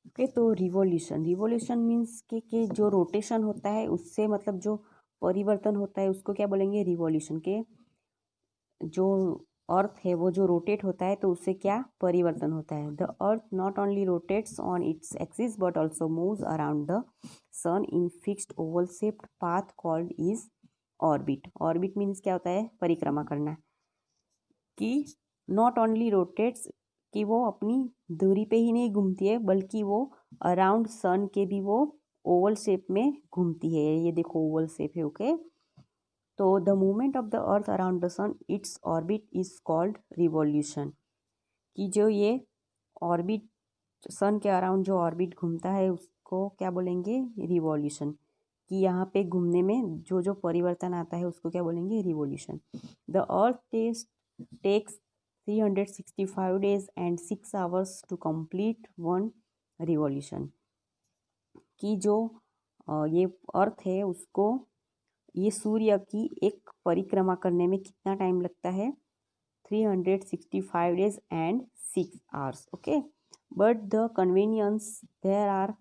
Okay, तो revolution revolution means कि जो रोटेशन होता है उससे मतलब जो परिवर्तन होता है उसको क्या बोलेंगे, रिवॉल्यूशन के। जो अर्थ है वो जो रोटेट होता है तो उससे क्या परिवर्तन होता है। The earth not only rotates on its axis but also moves around the sun in fixed oval shaped path called is orbit. Orbit means क्या होता है, परिक्रमा करना। कि नॉट ओनली रोटेट्स, कि वो अपनी दूरी पे ही नहीं घूमती है बल्कि वो अराउंड सन के भी वो ओवल शेप में घूमती है। ये देखो ओवल शेप है। ओके, तो the movement of the earth around the sun its orbit is called revolution. कि जो ये ऑर्बिट सन के अराउंड जो ऑर्बिट घूमता है उसको क्या बोलेंगे, रिवॉल्यूशन। कि यहाँ पे घूमने में जो जो परिवर्तन आता है उसको क्या बोलेंगे, revolution. The earth takes 365 days and 6 hours to complete one revolution। कि जो ये अर्थ है उसको ये सूर्य की एक परिक्रमा करने में कितना टाइम लगता है, 365 days and 6 hours। Okay, but the convenience there are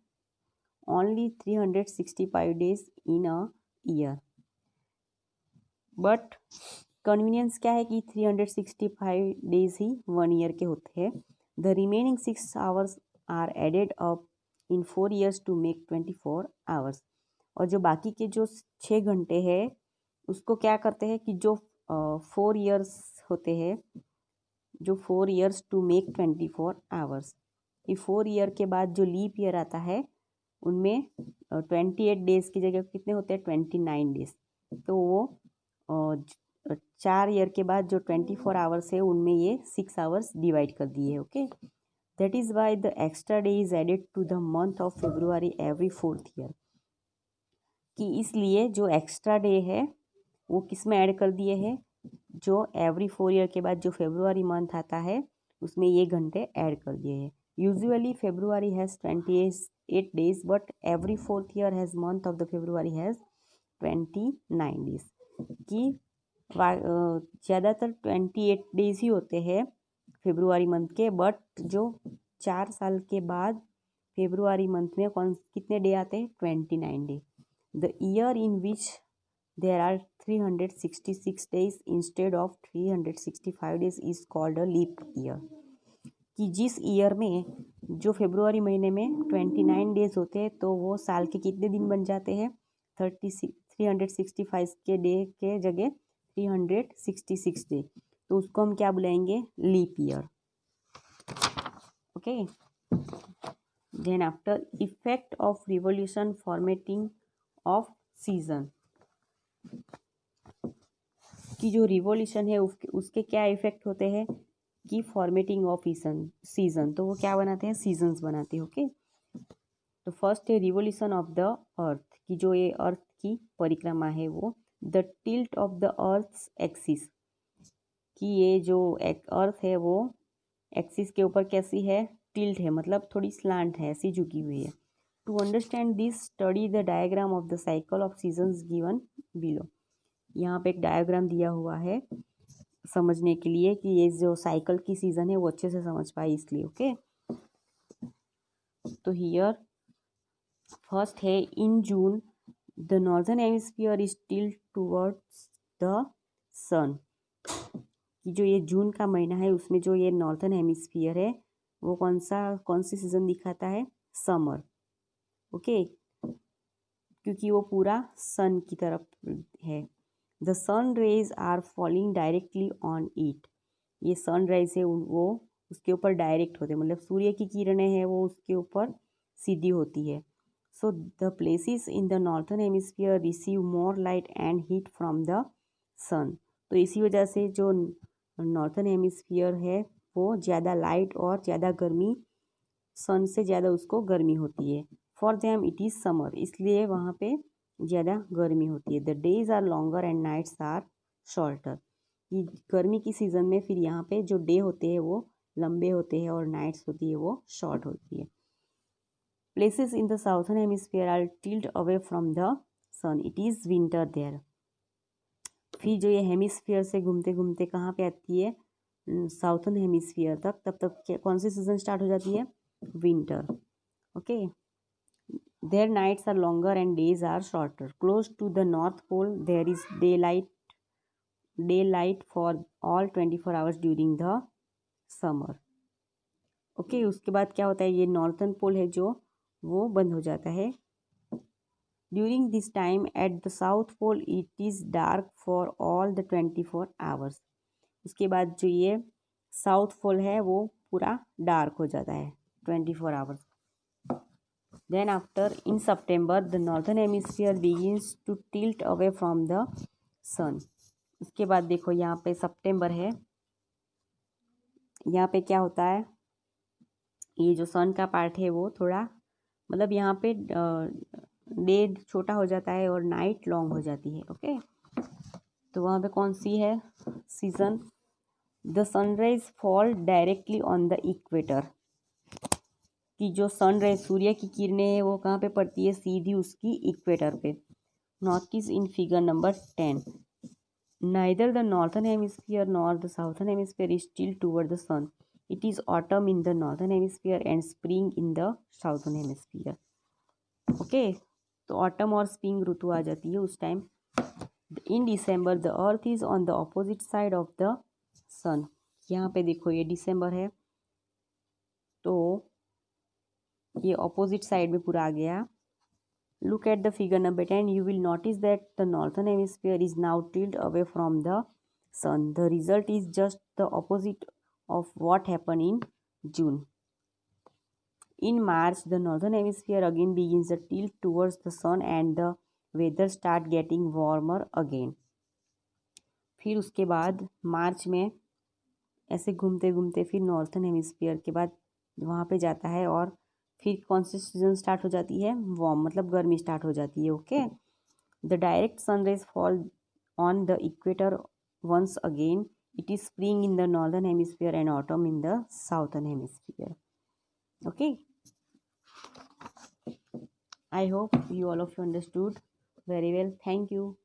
only 365 days in a year. But convenience क्या है कि 365 डेज ही 1 ईयर के होते हैं। The remaining 6 hours are added up in 4 years to make 24 hours। और जो बाकी के जो 6 घंटे हैं उसको क्या करते हैं कि जो 4 years होते हैं, जो 4 years टू मेक 24 hours। ये 4 year के बाद जो लीप ईयर आता है उनमें 28 डेज की जगह कितने होते हैं, 29 डेज। तो वो 4 ईयर के बाद जो 24 आवर्स है उनमें ये 6 आवर्स डिवाइड कर दिए है। Okay, that is why the extra day is added to the month of February every 4th year. कि इसलिए जो एक्स्ट्रा डे है वो किस में ऐड कर दिए हैं, जो एवरी 4 ईयर के बाद जो फेब्रुआरी मंथ आता है उसमें ये घंटे ऐड कर दिए हैं। Usually February has 28 days but every 4th year has month of the February has 29 days। कि ज़्यादातर 28 डेज ही होते हैं फेब्रुआरी मंथ के, बट जो 4 साल के बाद फेब्रुआरी मंथ में कितने डे आते हैं, 29 day. The year in which there are 366 days instead of 365 days is called a leap year. कि जिस ईयर में जो फेब्रुआरी महीने में 29 डेज होते हैं तो वो साल के कितने दिन बन जाते हैं, 365 के डे के जगह 366 डे। तो उसको हम क्या बुलाएंगे, leap year. Okay, then after effect of revolution formatting of season. कि जो रिवॉल्यूशन है उसके क्या इफेक्ट होते हैं, कि फॉर्मेटिंग ऑफ सीजन। तो वो क्या बनाते हैं, सीजन्स बनाते हैं। ओके, तो फर्स्ट है रिवॉल्यूशन ऑफ द अर्थ। कि जो ये अर्थ की परिक्रमा है वो the tilt of the earth's axis. कि ये जो अर्थ है वो एक्सिस के ऊपर कैसी है, टिल्ट है, मतलब थोड़ी स्लांट है, ऐसी झुकी हुई है। To understand this study the diagram of the cycle of seasons given below. यहाँ पे एक डायग्राम दिया हुआ है समझने के लिए कि ये जो साइकिल की सीजन है वो अच्छे से समझ पाए इसलिए। ओके, तो हियर फर्स्ट है in June the northern hemisphere is tilt towards the sun. कि जो ये जून का महीना है उसमें जो ये नॉर्दर्न हेमिस्फीयर है वो कौन सी सीजन दिखाता है, समर। ओके, क्योंकि वो पूरा सन की तरफ है। The sun rays are falling directly on it. ये सन रेज है वो उसके ऊपर डायरेक्ट होते हैं, मतलब सूर्य की किरणें हैं वो उसके ऊपर सीधी होती है। So the places in the northern hemisphere receive more light and heat from the sun. तो इसी वजह से जो नॉर्थर्न हेमिस्फीयर है वो ज़्यादा लाइट और ज़्यादा गर्मी, सन से ज़्यादा उसको गर्मी होती है। For them it is summer, इसलिए वहाँ पे ज़्यादा गर्मी होती है। The days are longer and nights are shorter. ये गर्मी की सीज़न में फिर यहाँ पे जो डे होते हैं वो लंबे होते हैं और नाइट्स होती है वो शॉर्ट होती है। Places in the southern hemisphere are tilt away from the sun, it is winter there. फिर जो ये हेमिस्फीयर से घूमते घूमते कहाँ पे आती है, साउथर्न हेमिस्फीयर तक, तब तक कौन सी सीज़न स्टार्ट हो जाती है, winter. Okay, their nights are longer and days are shorter. Close to the North Pole, there is daylight for all 24 hours during the summer. Okay उसके बाद क्या होता है, ये नॉर्थन पोल है जो वो बंद हो जाता है. During this time at the south pole it is dark for all the 24 hours. उसके बाद जो ये साउथ पोल है वो पूरा डार्क हो जाता है 24 hours. Then after in September the northern hemisphere begins to tilt away from the sun. उसके बाद देखो यहाँ पे सितंबर है, यहाँ पे क्या होता है, ये जो सन का पार्ट है वो थोड़ा मतलब यहाँ पे डे छोटा हो जाता है और नाइट लॉन्ग हो जाती है. ओके, तो वहाँ पे कौन सी है season, the sunrise fall directly on the equator. कि जो सनराइज सूर्य की किरणें हैं वो कहाँ पे पड़ती है, सीधी उसकी इक्वेटर पे. Notice in figure number 10, neither the northern hemisphere nor the southern hemisphere is still toward the sun. It is autumn in the northern hemisphere and spring in the southern hemisphere. Okay, तो autumn और spring ऋतु आ जाती है उस time. In December the earth is on the opposite side of the sun. यहाँ पे देखो ये डिसम्बर है तो ये ऑपोजिट साइड में पूरा आ गया. Look at the figure number 10, you will notice that the northern hemisphere is now tilted away from the sun. The result is just the opposite of what happened in June. In March, the northern hemisphere again begins the tilt towards the sun and the weather start getting warmer again. फिर उसके बाद मार्च में ऐसे घूमते घूमते फिर northern hemisphere के बाद वहाँ पे जाता है और फिर कौन सी सीजन स्टार्ट हो जाती है, वार्म मतलब गर्मी स्टार्ट हो जाती है. Okay, the direct sunrise fall on the equator once again. It is spring in the northern hemisphere and autumn in the southern hemisphere. Okay, I hope you all of you understood very well. Thank you.